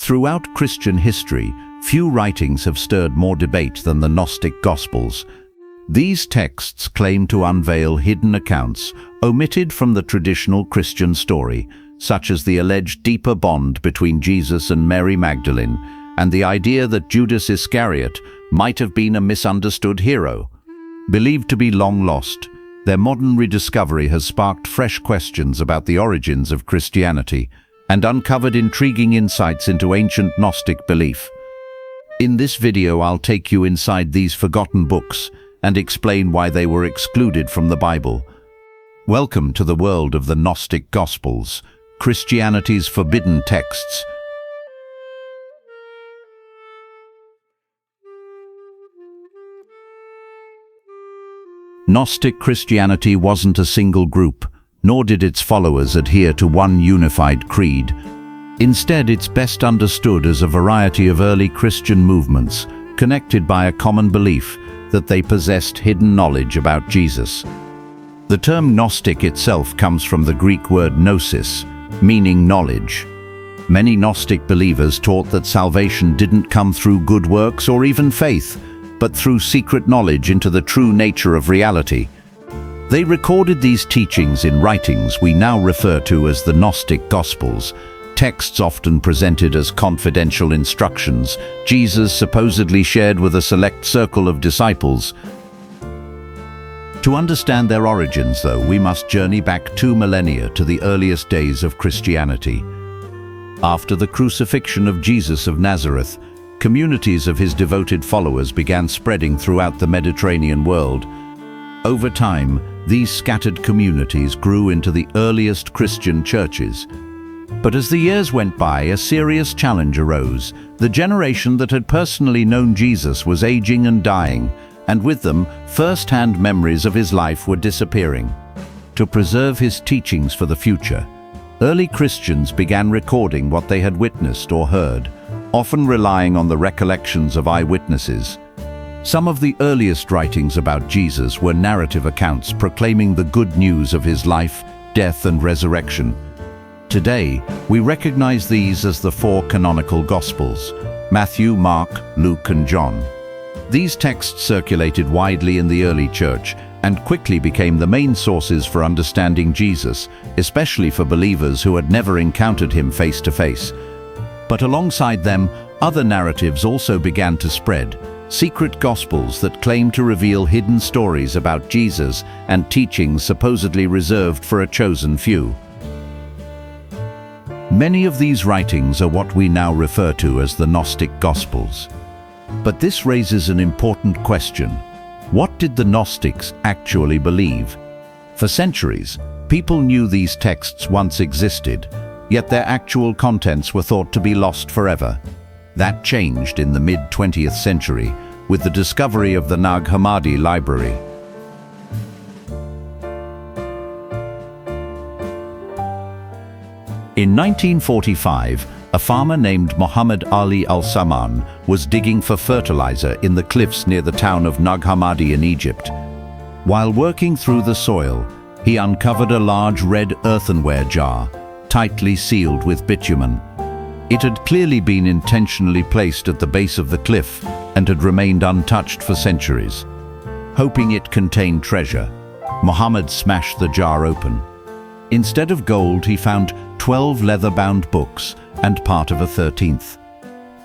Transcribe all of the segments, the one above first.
Throughout Christian history, few writings have stirred more debate than the Gnostic Gospels. These texts claim to unveil hidden accounts omitted from the traditional Christian story, such as the alleged deeper bond between Jesus and Mary Magdalene, and the idea that Judas Iscariot might have been a misunderstood hero. Believed to be long lost, their modern rediscovery has sparked fresh questions about the origins of Christianity and uncovered intriguing insights into ancient Gnostic belief. In this video, I'll take you inside these forgotten books and explain why they were excluded from the Bible. Welcome to the world of the Gnostic Gospels, Christianity's forbidden texts. Gnostic Christianity wasn't a single group, nor did its followers adhere to one unified creed. Instead, it's best understood as a variety of early Christian movements, connected by a common belief that they possessed hidden knowledge about Jesus. The term Gnostic itself comes from the Greek word gnosis, meaning knowledge. Many Gnostic believers taught that salvation didn't come through good works or even faith, but through secret knowledge into the true nature of reality. They recorded these teachings in writings we now refer to as the Gnostic Gospels, texts often presented as confidential instructions Jesus supposedly shared with a select circle of disciples. To understand their origins, though, we must journey back 2 millennia to the earliest days of Christianity. After the crucifixion of Jesus of Nazareth, communities of his devoted followers began spreading throughout the Mediterranean world. Over time, these scattered communities grew into the earliest Christian churches. But as the years went by, a serious challenge arose. The generation that had personally known Jesus was aging and dying, and with them, first-hand memories of his life were disappearing. To preserve his teachings for the future, early Christians began recording what they had witnessed or heard, often relying on the recollections of eyewitnesses. Some of the earliest writings about Jesus were narrative accounts proclaiming the good news of his life, death, and resurrection. Today, we recognize these as the 4 canonical Gospels: Matthew, Mark, Luke, and John. These texts circulated widely in the early church and quickly became the main sources for understanding Jesus, especially for believers who had never encountered him face to face. But alongside them, other narratives also began to spread, secret gospels that claimed to reveal hidden stories about Jesus and teachings supposedly reserved for a chosen few. Many of these writings are what we now refer to as the Gnostic Gospels. But this raises an important question. What did the Gnostics actually believe? For centuries, people knew these texts once existed, yet their actual contents were thought to be lost forever. That changed in the mid-20th century with the discovery of the Nag Hammadi library. In 1945, a farmer named Muhammad Ali al-Saman was digging for fertilizer in the cliffs near the town of Nag Hammadi in Egypt. While working through the soil, he uncovered a large red earthenware jar, tightly sealed with bitumen. It had clearly been intentionally placed at the base of the cliff and had remained untouched for centuries. Hoping it contained treasure, Muhammad smashed the jar open. Instead of gold, he found 12 leather-bound books and part of a 13th.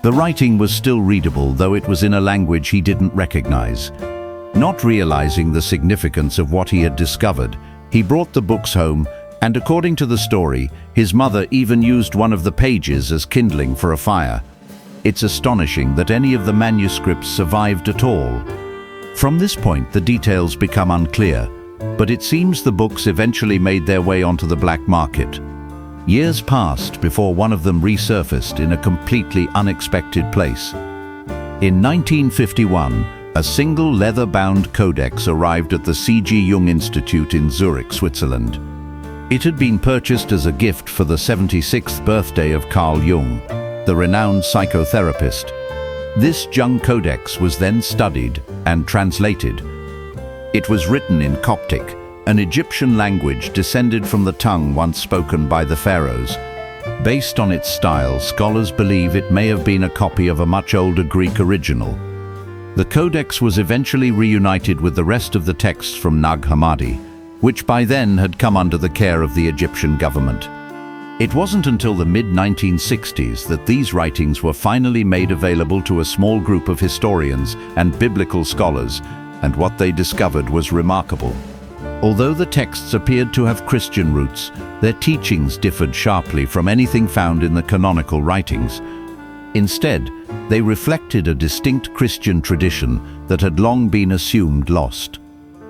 The writing was still readable, though it was in a language he didn't recognize. Not realizing the significance of what he had discovered, he brought the books home, and according to the story, his mother even used one of the pages as kindling for a fire. It's astonishing that any of the manuscripts survived at all. From this point, the details become unclear, but it seems the books eventually made their way onto the black market. Years passed before one of them resurfaced in a completely unexpected place. In 1951, a single leather-bound codex arrived at the C.G. Jung Institute in Zurich, Switzerland. It had been purchased as a gift for the 76th birthday of Carl Jung, the renowned psychotherapist. This Jung Codex was then studied and translated. It was written in Coptic, an Egyptian language descended from the tongue once spoken by the pharaohs. Based on its style, scholars believe it may have been a copy of a much older Greek original. The codex was eventually reunited with the rest of the texts from Nag Hammadi, which by then had come under the care of the Egyptian government. It wasn't until the mid-1960s that these writings were finally made available to a small group of historians and biblical scholars, and what they discovered was remarkable. Although the texts appeared to have Christian roots, their teachings differed sharply from anything found in the canonical writings. Instead, they reflected a distinct Christian tradition that had long been assumed lost.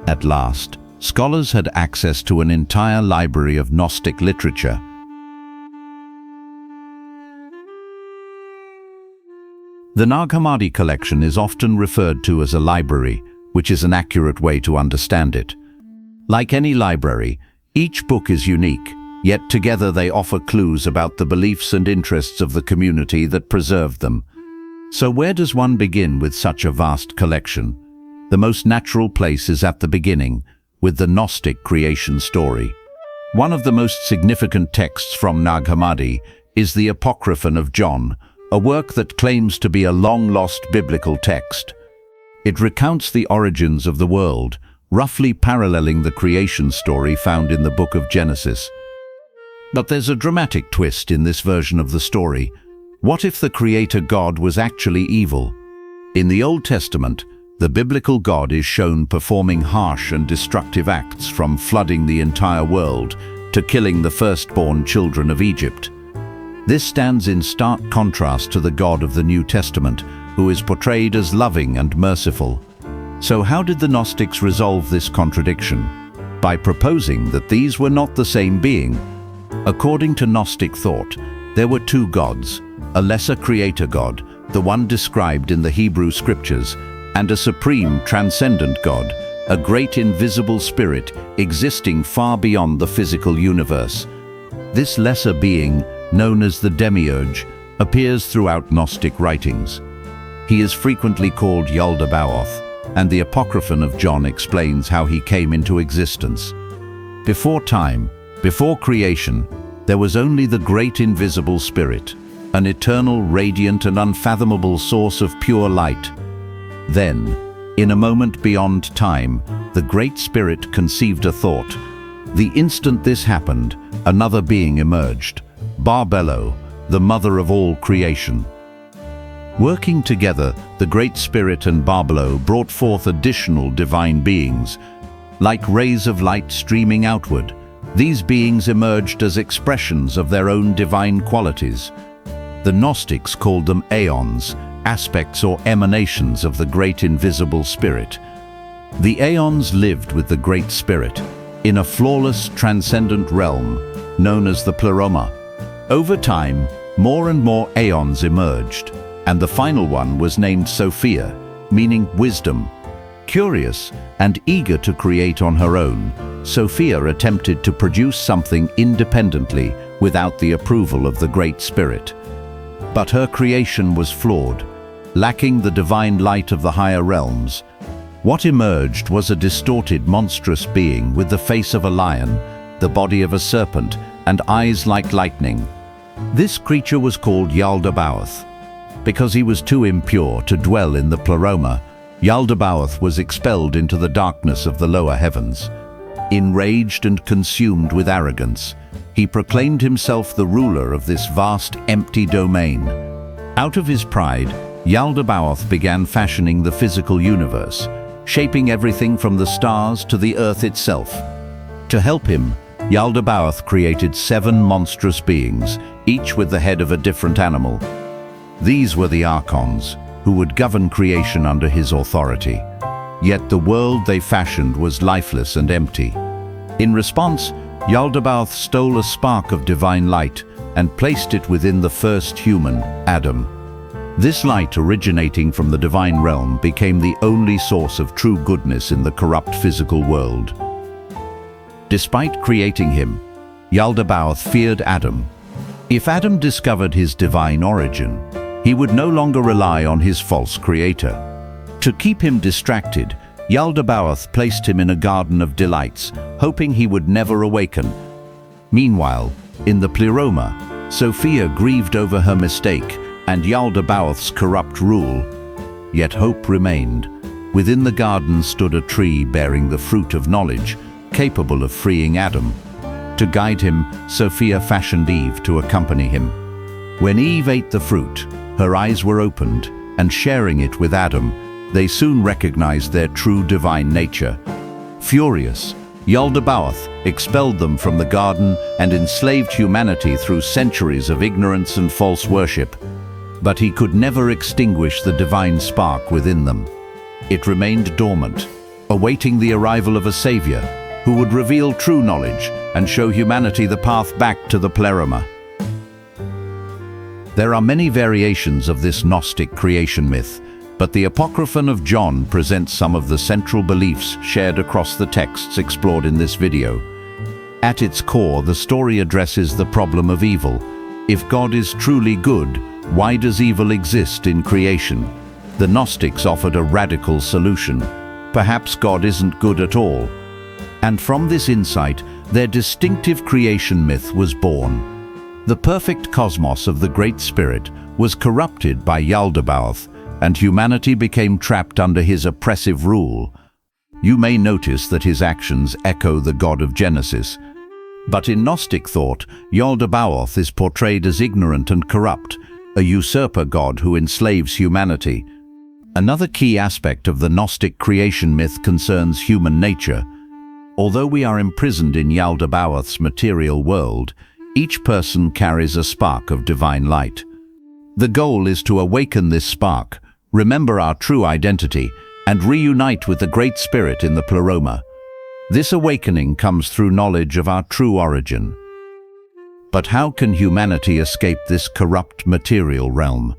At last, scholars had access to an entire library of Gnostic literature. The Nag Hammadi collection is often referred to as a library, which is an accurate way to understand it. Like any library, each book is unique, yet together they offer clues about the beliefs and interests of the community that preserved them. So where does one begin with such a vast collection? The most natural place is at the beginning, with the Gnostic creation story. One of the most significant texts from Nag Hammadi is the Apocryphon of John, a work that claims to be a long-lost biblical text. It recounts the origins of the world, roughly paralleling the creation story found in the book of Genesis. But there's a dramatic twist in this version of the story. What if the Creator God was actually evil? In the Old Testament, the biblical God is shown performing harsh and destructive acts, from flooding the entire world to killing the firstborn children of Egypt. This stands in stark contrast to the God of the New Testament, who is portrayed as loving and merciful. So how did the Gnostics resolve this contradiction? By proposing that these were not the same being. According to Gnostic thought, there were two gods, a lesser creator God, the one described in the Hebrew scriptures, and a supreme transcendent God, a great invisible spirit existing far beyond the physical universe. This lesser being, known as the demiurge, appears throughout Gnostic writings. He is frequently called Yaldabaoth, and the Apocryphon of John explains how he came into existence. Before time, before creation, there was only the great invisible spirit, an eternal, radiant and unfathomable source of pure light. Then, in a moment beyond time, the Great Spirit conceived a thought. The instant this happened, another being emerged, Barbelo, the mother of all creation. Working together, the Great Spirit and Barbelo brought forth additional divine beings. Like rays of light streaming outward, these beings emerged as expressions of their own divine qualities. The Gnostics called them aeons, aspects or emanations of the great invisible spirit. The aeons lived with the Great Spirit in a flawless, transcendent realm known as the Pleroma. Over time, more and more aeons emerged, and the final one was named Sophia, meaning wisdom. Curious and eager to create on her own, Sophia attempted to produce something independently without the approval of the Great Spirit. But her creation was flawed, lacking the divine light of the higher realms. What emerged was a distorted, monstrous being with the face of a lion, the body of a serpent, and eyes like lightning. This creature was called Yaldabaoth. Because he was too impure to dwell in the Pleroma, Yaldabaoth was expelled into the darkness of the lower heavens. Enraged and consumed with arrogance, he proclaimed himself the ruler of this vast, empty domain. Out of his pride, Yaldabaoth began fashioning the physical universe, shaping everything from the stars to the earth itself. To help him, Yaldabaoth created 7 monstrous beings, each with the head of a different animal. These were the archons, who would govern creation under his authority. Yet the world they fashioned was lifeless and empty. In response, Yaldabaoth stole a spark of divine light and placed it within the first human, Adam. This light, originating from the divine realm, became the only source of true goodness in the corrupt physical world. Despite creating him, Yaldabaoth feared Adam. If Adam discovered his divine origin, he would no longer rely on his false creator. To keep him distracted, Yaldabaoth placed him in a garden of delights, hoping he would never awaken. Meanwhile, in the Pleroma, Sophia grieved over her mistake and Yaldabaoth's corrupt rule. Yet hope remained. Within the garden stood a tree bearing the fruit of knowledge, capable of freeing Adam. To guide him, Sophia fashioned Eve to accompany him. When Eve ate the fruit, her eyes were opened, and sharing it with Adam, they soon recognized their true divine nature. Furious, Yaldabaoth expelled them from the garden and enslaved humanity through centuries of ignorance and false worship. But he could never extinguish the divine spark within them. It remained dormant, awaiting the arrival of a savior who would reveal true knowledge and show humanity the path back to the pleroma. There are many variations of this Gnostic creation myth, but the Apocryphon of John presents some of the central beliefs shared across the texts explored in this video. At its core, the story addresses the problem of evil. If God is truly good, why does evil exist in creation? The Gnostics offered a radical solution. Perhaps God isn't good at all. And from this insight, their distinctive creation myth was born. The perfect cosmos of the Great Spirit was corrupted by Yaldabaoth, and humanity became trapped under his oppressive rule. You may notice that his actions echo the God of Genesis. But in Gnostic thought, Yaldabaoth is portrayed as ignorant and corrupt, a usurper god who enslaves humanity. Another key aspect of the Gnostic creation myth concerns human nature. Although we are imprisoned in Yaldabaoth's material world, each person carries a spark of divine light. The goal is to awaken this spark, remember our true identity, and reunite with the Great Spirit in the pleroma. This awakening comes through knowledge of our true origin. But how can humanity escape this corrupt material realm?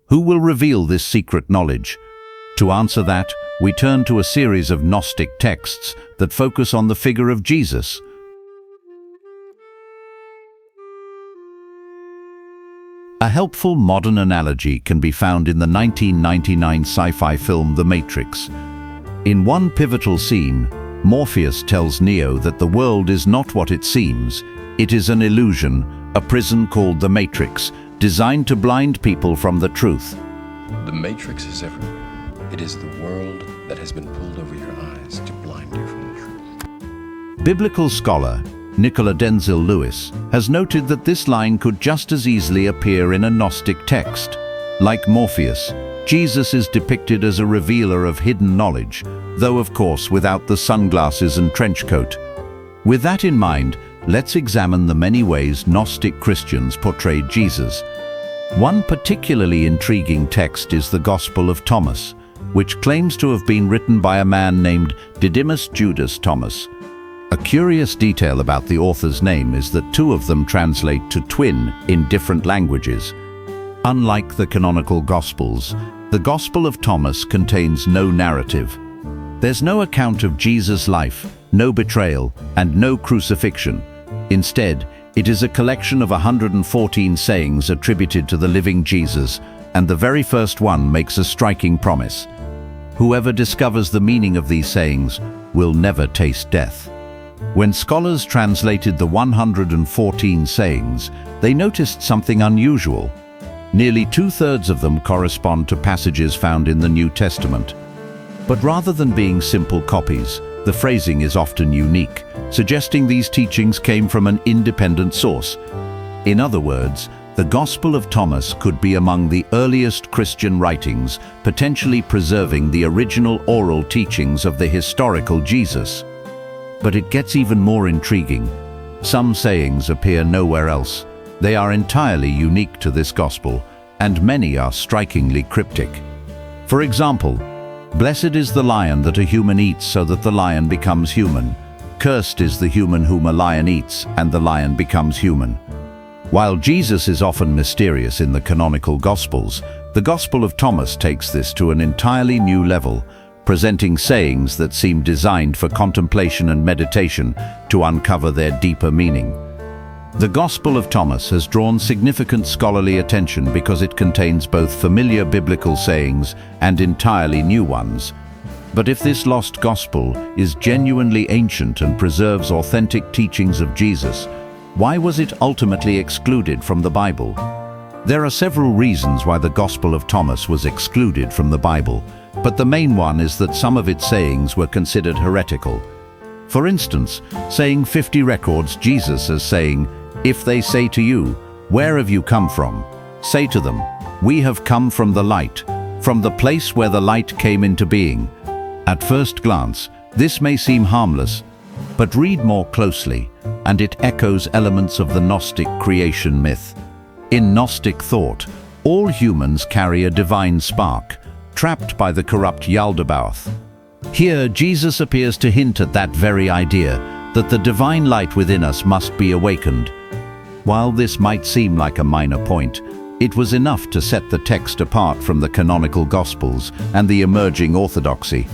Who will reveal this secret knowledge? To answer that, we turn to a series of Gnostic texts that focus on the figure of Jesus. A helpful modern analogy can be found in the 1999 sci-fi film The Matrix. In one pivotal scene, Morpheus tells Neo that the world is not what it seems. It is an illusion, a prison called the Matrix, designed to blind people from the truth. The Matrix is everywhere. It is the world that has been pulled over your eyes to blind you from the truth. Biblical scholar Nicola Denzel Lewis has noted that this line could just as easily appear in a Gnostic text. Like Morpheus, Jesus is depicted as a revealer of hidden knowledge, though of course without the sunglasses and trench coat. With that in mind, let's examine the many ways Gnostic Christians portrayed Jesus. One particularly intriguing text is the Gospel of Thomas, which claims to have been written by a man named Didymus Judas Thomas. A curious detail about the author's name is that two of them translate to twin in different languages. Unlike the canonical Gospels, the Gospel of Thomas contains no narrative. There's no account of Jesus' life, no betrayal, and no crucifixion. Instead, it is a collection of 114 sayings attributed to the living Jesus, and the very first one makes a striking promise. Whoever discovers the meaning of these sayings will never taste death. When scholars translated the 114 sayings, they noticed something unusual. Nearly two-thirds of them correspond to passages found in the New Testament. But rather than being simple copies, the phrasing is often unique, suggesting these teachings came from an independent source. In other words, the Gospel of Thomas could be among the earliest Christian writings, potentially preserving the original oral teachings of the historical Jesus. But it gets even more intriguing. Some sayings appear nowhere else. They are entirely unique to this Gospel, and many are strikingly cryptic. For example, "Blessed is the lion that a human eats so that the lion becomes human. Cursed is the human whom a lion eats and the lion becomes human." While Jesus is often mysterious in the canonical Gospels, the Gospel of Thomas takes this to an entirely new level, presenting sayings that seem designed for contemplation and meditation to uncover their deeper meaning. The Gospel of Thomas has drawn significant scholarly attention because it contains both familiar biblical sayings and entirely new ones. But if this lost Gospel is genuinely ancient and preserves authentic teachings of Jesus, Why was it ultimately excluded from the Bible? There are several reasons why the Gospel of Thomas was excluded from the Bible, but the main one is that some of its sayings were considered heretical. For instance, saying 50 records Jesus as saying, "If they say to you, 'Where have you come from?' say to them, 'We have come from the light, from the place where the light came into being.'" At first glance, this may seem harmless, but read more closely, and it echoes elements of the Gnostic creation myth. In Gnostic thought, all humans carry a divine spark, trapped by the corrupt Yaldabaoth. Here, Jesus appears to hint at that very idea, that the divine light within us must be awakened. While this might seem like a minor point, it was enough to set the text apart from the canonical Gospels and the emerging orthodoxy.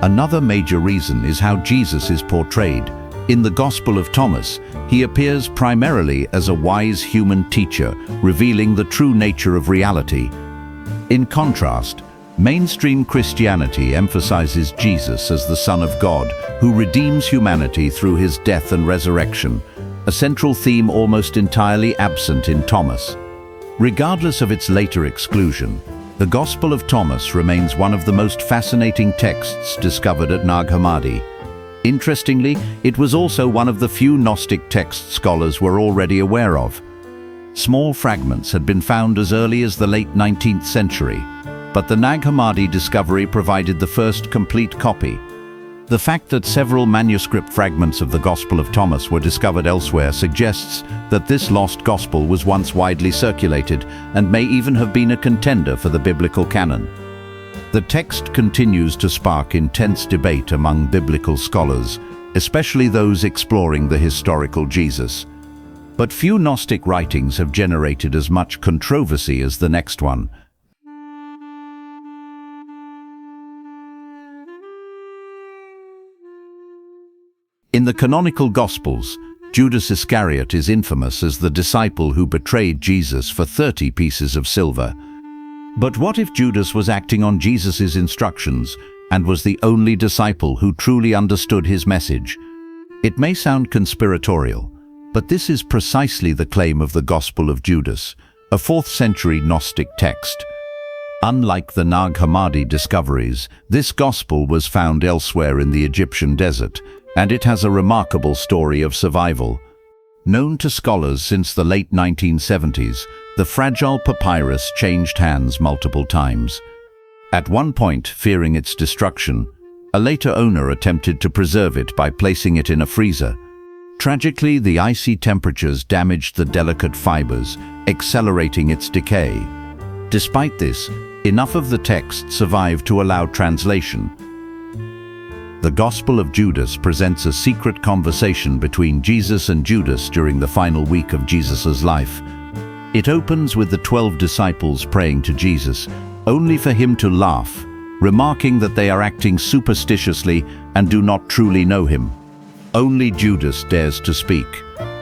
Another major reason is how Jesus is portrayed. In the Gospel of Thomas, he appears primarily as a wise human teacher, revealing the true nature of reality. In contrast, mainstream Christianity emphasizes Jesus as the Son of God, who redeems humanity through his death and resurrection, a central theme almost entirely absent in Thomas. Regardless of its later exclusion, the Gospel of Thomas remains one of the most fascinating texts discovered at Nag Hammadi. Interestingly, it was also one of the few Gnostic text scholars were already aware of. Small fragments had been found as early as the late 19th century, but the Nag Hammadi discovery provided the first complete copy. The fact that several manuscript fragments of the Gospel of Thomas were discovered elsewhere suggests that this lost gospel was once widely circulated and may even have been a contender for the biblical canon. The text continues to spark intense debate among biblical scholars, especially those exploring the historical Jesus. But few Gnostic writings have generated as much controversy as the next one. In the canonical Gospels, Judas Iscariot is infamous as the disciple who betrayed Jesus for 30 pieces of silver. But what if Judas was acting on Jesus' instructions and was the only disciple who truly understood his message? It may sound conspiratorial, but this is precisely the claim of the Gospel of Judas, a 4th century Gnostic text. Unlike the Nag Hammadi discoveries, this Gospel was found elsewhere in the Egyptian desert, and it has a remarkable story of survival. Known to scholars since the late 1970s, the fragile papyrus changed hands multiple times. At one point, fearing its destruction, a later owner attempted to preserve it by placing it in a freezer. Tragically, the icy temperatures damaged the delicate fibers, accelerating its decay. Despite this, enough of the text survived to allow translation. The Gospel of Judas presents a secret conversation between Jesus and Judas during the final week of Jesus' life. It opens with the 12 disciples praying to Jesus, only for him to laugh, remarking that they are acting superstitiously and do not truly know him. Only Judas dares to speak,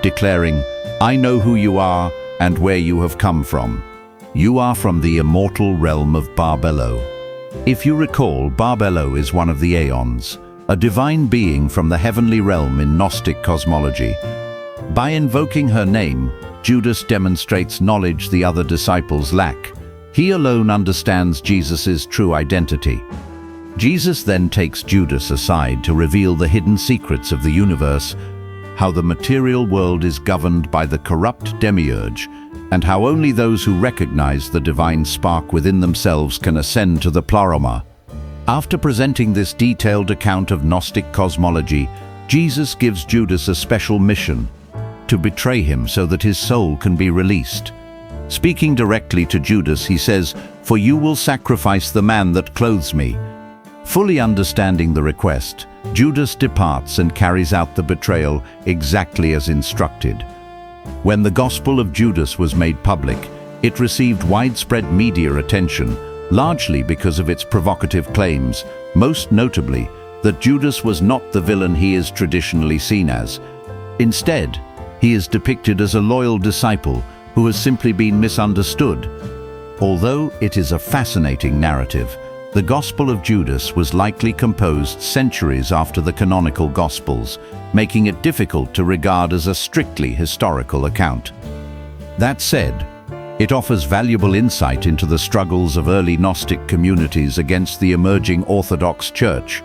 declaring, "I know who you are and where you have come from. You are from the immortal realm of Barbelo." If you recall, Barbelo is one of the aeons, a divine being from the heavenly realm in Gnostic cosmology. By invoking her name, Judas demonstrates knowledge the other disciples lack. He alone understands Jesus' true identity. Jesus then takes Judas aside to reveal the hidden secrets of the universe, how the material world is governed by the corrupt demiurge, and how only those who recognize the divine spark within themselves can ascend to the pleroma. After presenting this detailed account of Gnostic cosmology, Jesus gives Judas a special mission: to betray him so that his soul can be released. Speaking directly to Judas, he says, "For you will sacrifice the man that clothes me." Fully understanding the request, Judas departs and carries out the betrayal exactly as instructed. When the Gospel of Judas was made public, it received widespread media attention, largely because of its provocative claims, most notably that Judas was not the villain he is traditionally seen as. Instead, he is depicted as a loyal disciple who has simply been misunderstood. Although it is a fascinating narrative, The Gospel of Judas was likely composed centuries after the canonical Gospels, making it difficult to regard as a strictly historical account. That said, it offers valuable insight into the struggles of early Gnostic communities against the emerging Orthodox Church.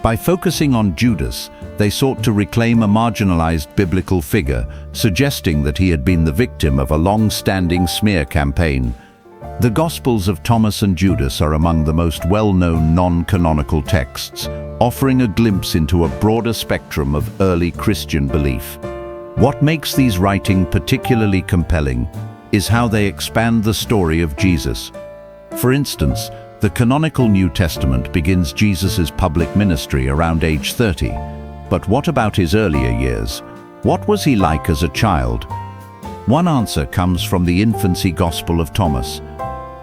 By focusing on Judas, they sought to reclaim a marginalized biblical figure, suggesting that he had been the victim of a long-standing smear campaign. The Gospels of Thomas and Judas are among the most well-known non-canonical texts, offering a glimpse into a broader spectrum of early Christian belief. What makes these writings particularly compelling is how they expand the story of Jesus. For instance, the canonical New Testament begins Jesus' public ministry around age 30. But what about his earlier years? What was he like as a child? One answer comes from the infancy Gospel of Thomas.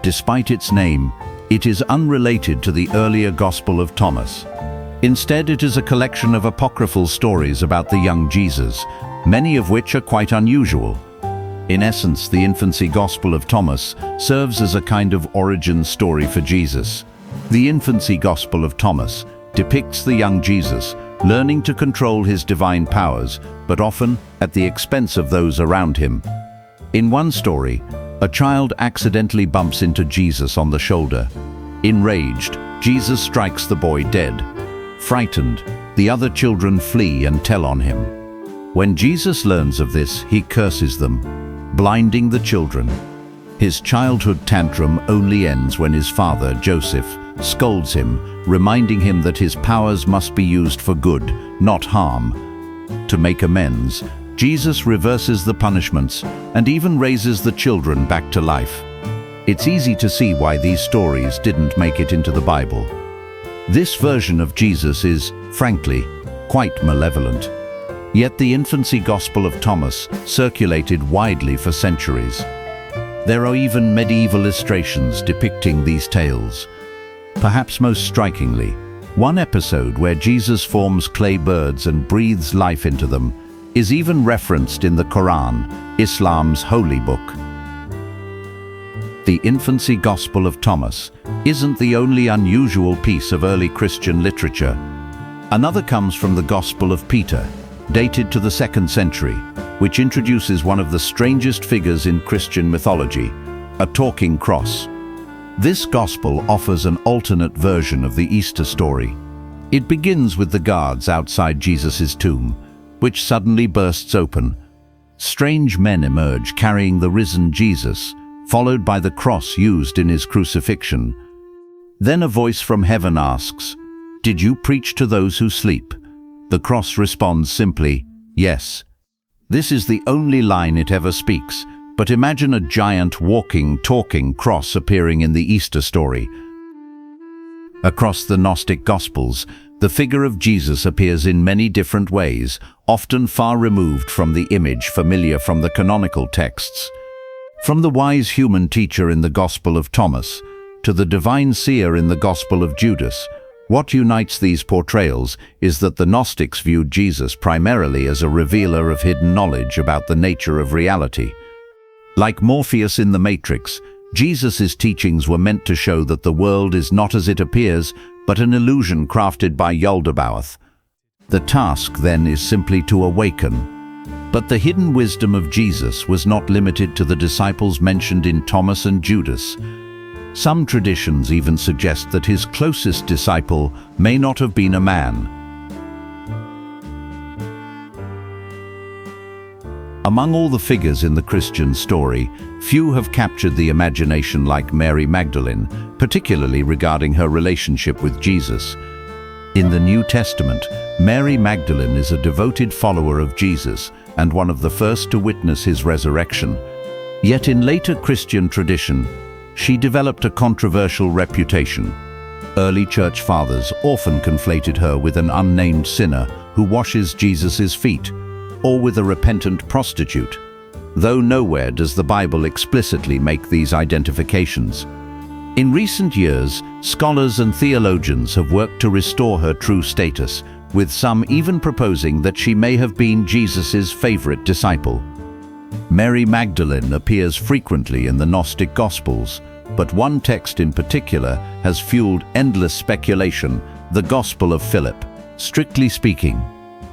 Despite its name, it is unrelated to the earlier Gospel of Thomas. Instead, it is a collection of apocryphal stories about the young Jesus, many of which are quite unusual. In essence, the infancy Gospel of Thomas serves as a kind of origin story for Jesus. The infancy Gospel of Thomas depicts the young Jesus learning to control his divine powers, but often at the expense of those around him. In one story, a child accidentally bumps into Jesus on the shoulder. Enraged, Jesus strikes the boy dead. Frightened, the other children flee and tell on him. When Jesus learns of this, he curses them, blinding the children. His childhood tantrum only ends when his father, Joseph, scolds him, reminding him that his powers must be used for good, not harm. To make amends, Jesus reverses the punishments and even raises the children back to life. It's easy to see why these stories didn't make it into the Bible. This version of Jesus is, frankly, quite malevolent. Yet the infancy Gospel of Thomas circulated widely for centuries. There are even medieval illustrations depicting these tales. Perhaps most strikingly, one episode where Jesus forms clay birds and breathes life into them is even referenced in the Quran, Islam's holy book. The infancy Gospel of Thomas isn't the only unusual piece of early Christian literature. Another comes from the Gospel of Peter, dated to the 2nd century, which introduces one of the strangest figures in Christian mythology, a talking cross. This gospel offers an alternate version of the Easter story. It begins with the guards outside Jesus' tomb, which suddenly bursts open. Strange men emerge carrying the risen Jesus, followed by the cross used in his crucifixion. Then a voice from heaven asks, "Did you preach to those who sleep?" The cross responds simply, "Yes." This is the only line it ever speaks, but imagine a giant walking, talking cross appearing in the Easter story. Across the Gnostic Gospels, the figure of Jesus appears in many different ways, often far removed from the image familiar from the canonical texts. From the wise human teacher in the Gospel of Thomas to the divine seer in the Gospel of Judas, what unites these portrayals is that the Gnostics viewed Jesus primarily as a revealer of hidden knowledge about the nature of reality. Like Morpheus in the Matrix, Jesus' teachings were meant to show that the world is not as it appears, but an illusion crafted by Yaldabaoth. The task, then, is simply to awaken. But the hidden wisdom of Jesus was not limited to the disciples mentioned in Thomas and Judas. Some traditions even suggest that his closest disciple may not have been a man. Among all the figures in the Christian story, few have captured the imagination like Mary Magdalene, particularly regarding her relationship with Jesus. In the New Testament, Mary Magdalene is a devoted follower of Jesus and one of the first to witness his resurrection. Yet in later Christian tradition, she developed a controversial reputation. Early church fathers often conflated her with an unnamed sinner who washes Jesus' feet, or with a repentant prostitute, though nowhere does the Bible explicitly make these identifications. In recent years, scholars and theologians have worked to restore her true status, with some even proposing that she may have been Jesus' favorite disciple. Mary Magdalene appears frequently in the Gnostic Gospels, but one text in particular has fueled endless speculation: the Gospel of Philip. Strictly speaking,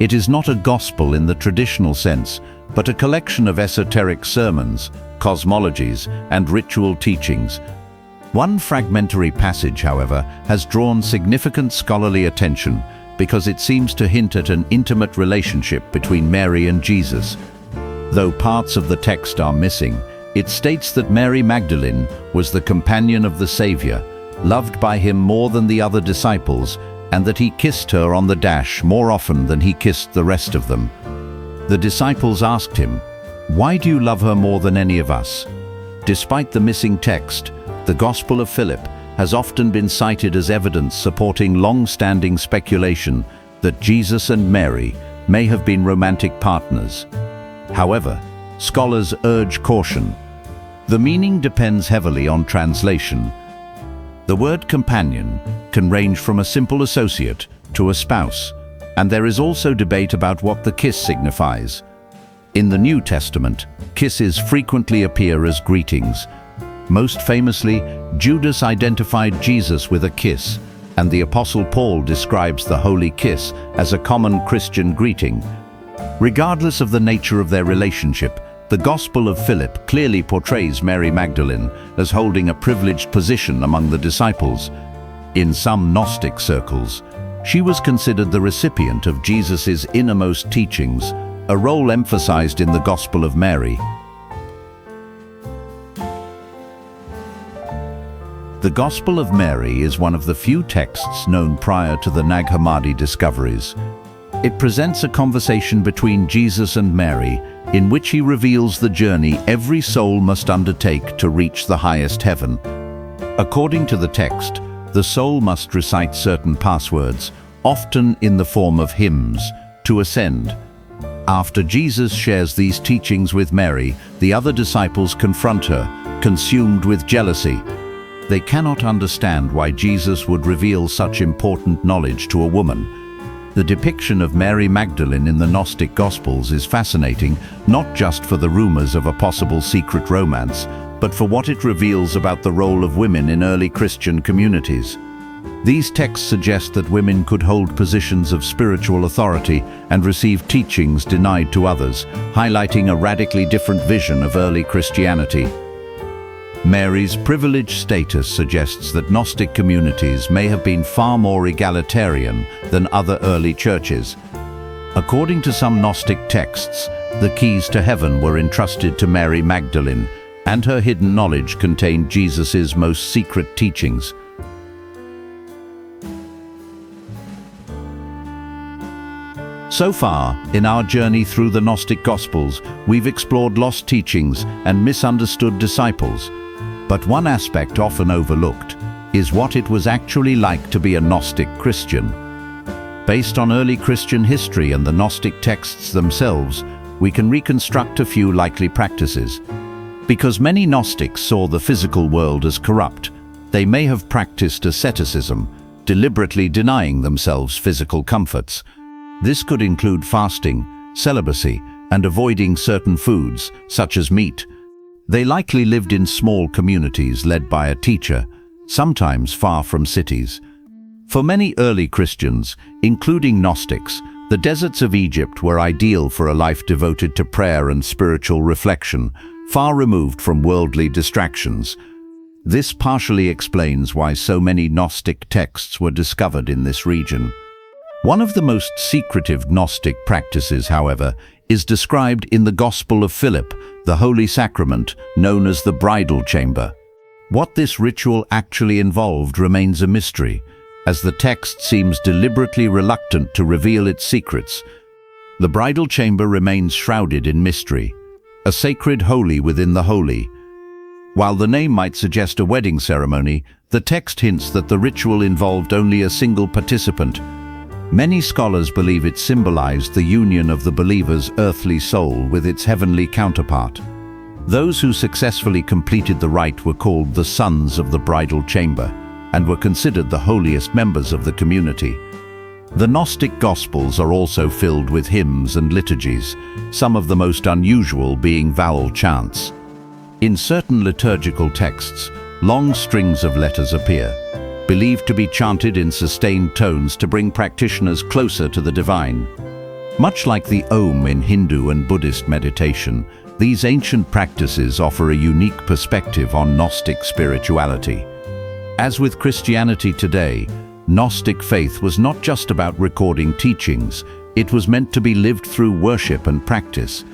it is not a gospel in the traditional sense, but a collection of esoteric sermons, cosmologies, and ritual teachings. One fragmentary passage, however, has drawn significant scholarly attention because it seems to hint at an intimate relationship between Mary and Jesus. Though parts of the text are missing, it states that Mary Magdalene was the companion of the Savior, loved by him more than the other disciples, and that he kissed her on the dash more often than he kissed the rest of them. The disciples asked him, "Why do you love her more than any of us?" Despite the missing text, the Gospel of Philip has often been cited as evidence supporting long-standing speculation that Jesus and Mary may have been romantic partners. However, scholars urge caution. The meaning depends heavily on translation. The word companion can range from a simple associate to a spouse, and there is also debate about what the kiss signifies. In the New Testament, kisses frequently appear as greetings. Most famously, Judas identified Jesus with a kiss, and the Apostle Paul describes the holy kiss as a common Christian greeting. Regardless of the nature of their relationship, the Gospel of Philip clearly portrays Mary Magdalene as holding a privileged position among the disciples. In some Gnostic circles, she was considered the recipient of Jesus' innermost teachings, a role emphasized in the Gospel of Mary. The Gospel of Mary is one of the few texts known prior to the Nag Hammadi discoveries. It presents a conversation between Jesus and Mary, in which he reveals the journey every soul must undertake to reach the highest heaven. According to the text, the soul must recite certain passwords, often in the form of hymns, to ascend. After Jesus shares these teachings with Mary, the other disciples confront her, consumed with jealousy. They cannot understand why Jesus would reveal such important knowledge to a woman. The depiction of Mary Magdalene in the Gnostic Gospels is fascinating, not just for the rumors of a possible secret romance, but for what it reveals about the role of women in early Christian communities. These texts suggest that women could hold positions of spiritual authority and receive teachings denied to others, highlighting a radically different vision of early Christianity. Mary's privileged status suggests that Gnostic communities may have been far more egalitarian than other early churches. According to some Gnostic texts, the keys to heaven were entrusted to Mary Magdalene, and her hidden knowledge contained Jesus' most secret teachings. So far, in our journey through the Gnostic Gospels, we've explored lost teachings and misunderstood disciples. But one aspect often overlooked is what it was actually like to be a Gnostic Christian. Based on early Christian history and the Gnostic texts themselves, we can reconstruct a few likely practices. Because many Gnostics saw the physical world as corrupt, they may have practiced asceticism, deliberately denying themselves physical comforts. This could include fasting, celibacy, and avoiding certain foods, such as meat. They likely lived in small communities led by a teacher, sometimes far from cities. For many early Christians, including Gnostics, the deserts of Egypt were ideal for a life devoted to prayer and spiritual reflection, far removed from worldly distractions. This partially explains why so many Gnostic texts were discovered in this region. One of the most secretive Gnostic practices, however, is described in the Gospel of Philip, the Holy Sacrament known as the bridal chamber. What this ritual actually involved remains a mystery, as the text seems deliberately reluctant to reveal its secrets. The bridal chamber remains shrouded in mystery, a sacred holy within the holy. While the name might suggest a wedding ceremony, the text hints that the ritual involved only a single participant. Many scholars believe it symbolized the union of the believer's earthly soul with its heavenly counterpart. Those who successfully completed the rite were called the sons of the bridal chamber and were considered the holiest members of the community. The Gnostic Gospels are also filled with hymns and liturgies, some of the most unusual being vowel chants. In certain liturgical texts, long strings of letters appear, believed to be chanted in sustained tones to bring practitioners closer to the divine. Much like the Om in Hindu and Buddhist meditation, these ancient practices offer a unique perspective on Gnostic spirituality. As with Christianity today, Gnostic faith was not just about recording teachings, it was meant to be lived through worship and practice.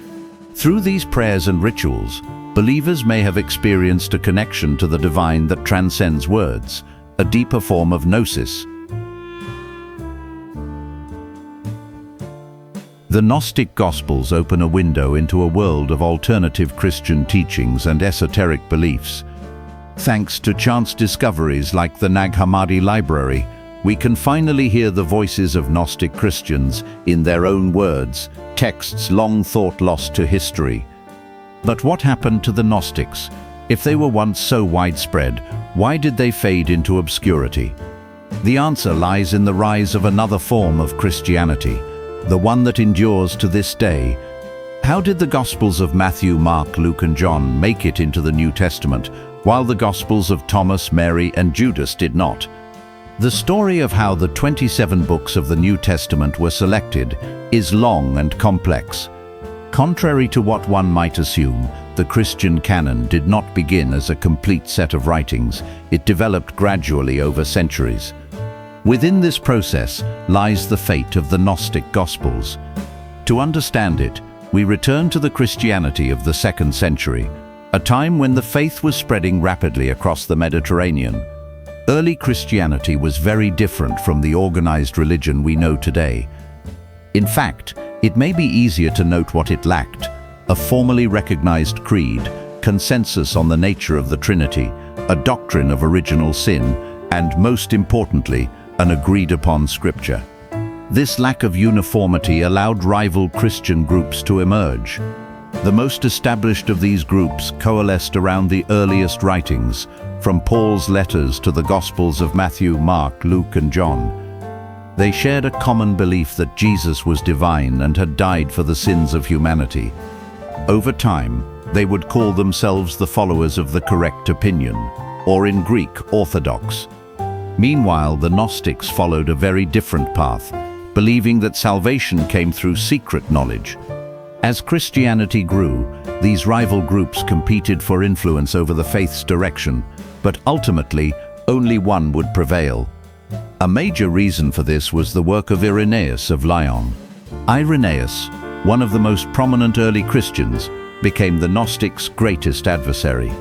Through these prayers and rituals, believers may have experienced a connection to the divine that transcends words, a deeper form of gnosis. The Gnostic Gospels open a window into a world of alternative Christian teachings and esoteric beliefs. Thanks to chance discoveries like the Nag Hammadi Library, we can finally hear the voices of Gnostic Christians in their own words, texts long thought lost to history. But what happened to the Gnostics? If they were once so widespread, why did they fade into obscurity? The answer lies in the rise of another form of Christianity, the one that endures to this day. How did the Gospels of Matthew, Mark, Luke, and John make it into the New Testament, while the Gospels of Thomas, Mary, and Judas did not? The story of how the 27 books of the New Testament were selected is long and complex. Contrary to what one might assume, the Christian canon did not begin as a complete set of writings. It developed gradually over centuries. Within this process lies the fate of the Gnostic Gospels. To understand it, we return to the Christianity of the 2nd century, a time when the faith was spreading rapidly across the Mediterranean. Early Christianity was very different from the organized religion we know today. In fact, it may be easier to note what it lacked: a formally recognized creed, consensus on the nature of the Trinity, a doctrine of original sin, and most importantly, an agreed-upon scripture. This lack of uniformity allowed rival Christian groups to emerge. The most established of these groups coalesced around the earliest writings, from Paul's letters to the Gospels of Matthew, Mark, Luke, and John. They shared a common belief that Jesus was divine and had died for the sins of humanity. Over time, they would call themselves the followers of the correct opinion, or in Greek, orthodox. Meanwhile, the Gnostics followed a very different path, believing that salvation came through secret knowledge. As Christianity grew, these rival groups competed for influence over the faith's direction, but ultimately, only one would prevail. A major reason for this was the work of Irenaeus of Lyon. Irenaeus, one of the most prominent early Christians, became the Gnostics' greatest adversary.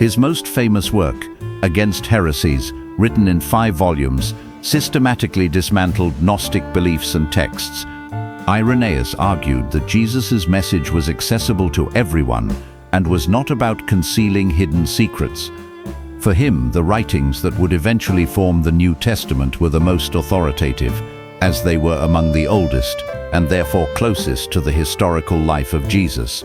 His most famous work, Against Heresies, written in 5 volumes, systematically dismantled Gnostic beliefs and texts. Irenaeus argued that Jesus' message was accessible to everyone and was not about concealing hidden secrets. For him, the writings that would eventually form the New Testament were the most authoritative, as they were among the oldest and therefore closest to the historical life of Jesus.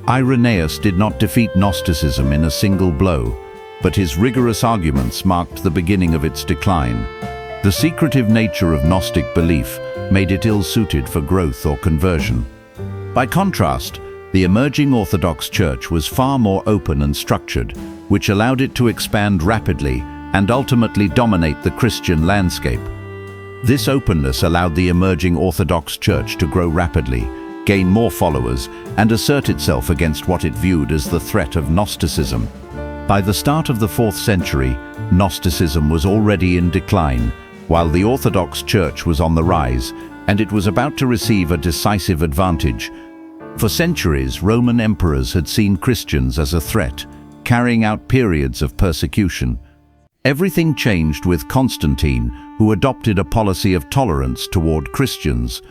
Irenaeus did not defeat Gnosticism in a single blow, but his rigorous arguments marked the beginning of its decline. The secretive nature of Gnostic belief made it ill-suited for growth or conversion. By contrast, the emerging Orthodox Church was far more open and structured, which allowed it to expand rapidly and ultimately dominate the Christian landscape. This openness allowed the emerging Orthodox Church to grow rapidly, gain more followers, and assert itself against what it viewed as the threat of Gnosticism. By the start of the 4th century, Gnosticism was already in decline, while the Orthodox Church was on the rise, and it was about to receive a decisive advantage. For centuries, Roman emperors had seen Christians as a threat, carrying out periods of persecution. Everything changed with Constantine, who adopted a policy of tolerance toward Christians.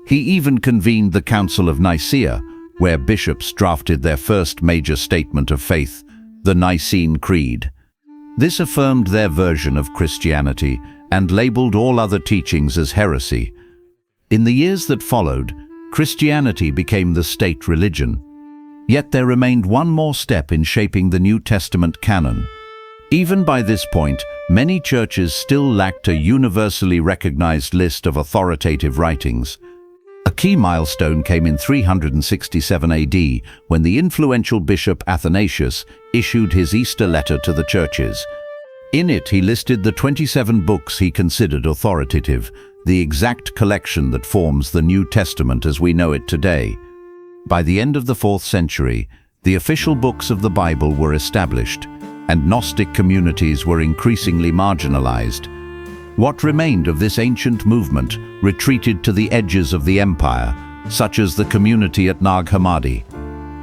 He even convened the Council of Nicaea, where bishops drafted their first major statement of faith, the Nicene Creed. This affirmed their version of Christianity and labeled all other teachings as heresy. In the years that followed, Christianity became the state religion. Yet there remained one more step in shaping the New Testament canon. Even by this point, many churches still lacked a universally recognized list of authoritative writings. A key milestone came in 367 AD when the influential bishop Athanasius issued his Easter letter to the churches. In it, he listed the 27 books he considered authoritative, the exact collection that forms the New Testament as we know it today. By the end of the 4th century, the official books of the Bible were established, and Gnostic communities were increasingly marginalized. What remained of this ancient movement retreated to the edges of the empire, such as the community at Nag Hammadi.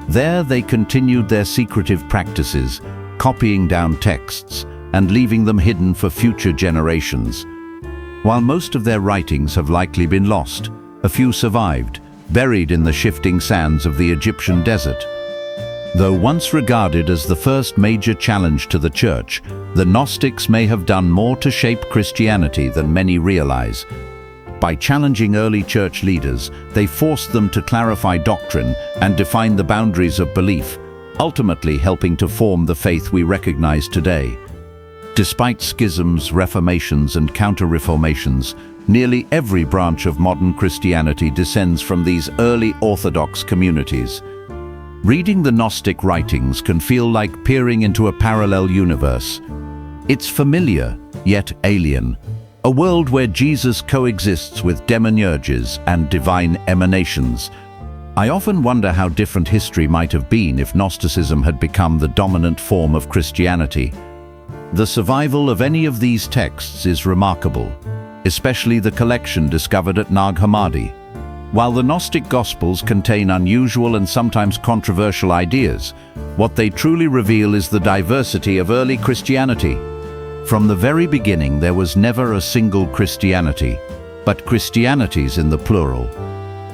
There they continued their secretive practices, copying down texts and leaving them hidden for future generations. While most of their writings have likely been lost, a few survived, buried in the shifting sands of the Egyptian desert. Though once regarded as the first major challenge to the Church, the Gnostics may have done more to shape Christianity than many realize. By challenging early church leaders, they forced them to clarify doctrine and define the boundaries of belief, ultimately helping to form the faith we recognize today. Despite schisms, reformations, and counter-reformations, nearly every branch of modern Christianity descends from these early Orthodox communities. Reading the Gnostic writings can feel like peering into a parallel universe. It's familiar, yet alien, a world where Jesus coexists with demiurges and divine emanations. I often wonder how different history might have been if Gnosticism had become the dominant form of Christianity. The survival of any of these texts is remarkable, especially the collection discovered at Nag Hammadi. While the Gnostic Gospels contain unusual and sometimes controversial ideas, what they truly reveal is the diversity of early Christianity. From the very beginning, there was never a single Christianity, but Christianities in the plural.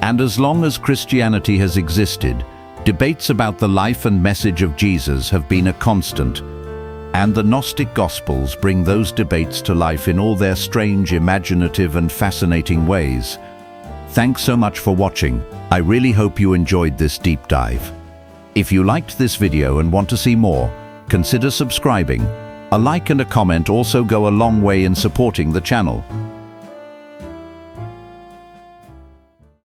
And as long as Christianity has existed, debates about the life and message of Jesus have been a constant. And the Gnostic Gospels bring those debates to life in all their strange, imaginative, and fascinating ways. Thanks so much for watching. I really hope you enjoyed this deep dive. If you liked this video and want to see more, consider subscribing. A like and a comment also go a long way in supporting the channel.